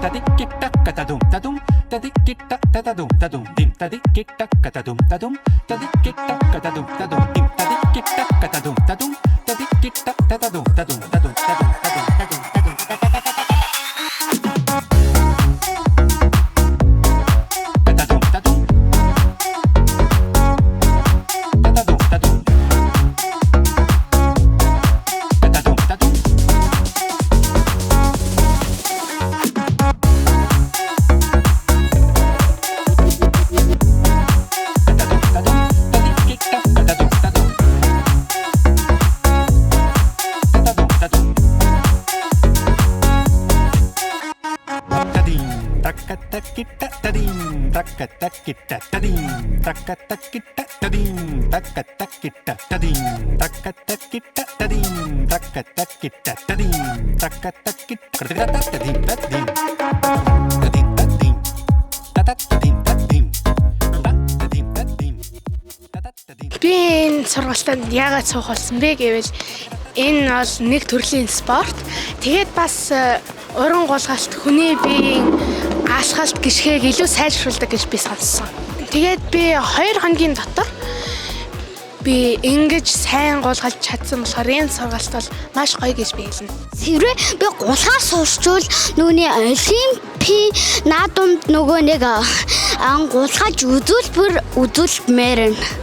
tadikittakatadum tadum tadikittakatadum tadum dim tadikittakatadum tadum tadikittakatadum tadum dim tadikittakatadum tadum tadikittakatadum tadum tadum tadum tadum tadum tadum Би энэ сургалтанд яагаад суух болсон бэ гэвэл энэ бол нэг төрлийн спорт. Тэгээд бас уран гулгалт хүний биеийн алхалт гიშгээг илүү сайжруулдаг гэж би сонссон. Тэгээд би 2 хоногийн дотор би ингэж сайн гулгалж чадсан болохоор энэ сургалт бол маш гоё гэж би хэлнэ. Цэврээ би гулгаар суурчвал нүуний олимпи наадамд нөгөө нэг гулгаж үзүүлбэр үзүүлмээр нь.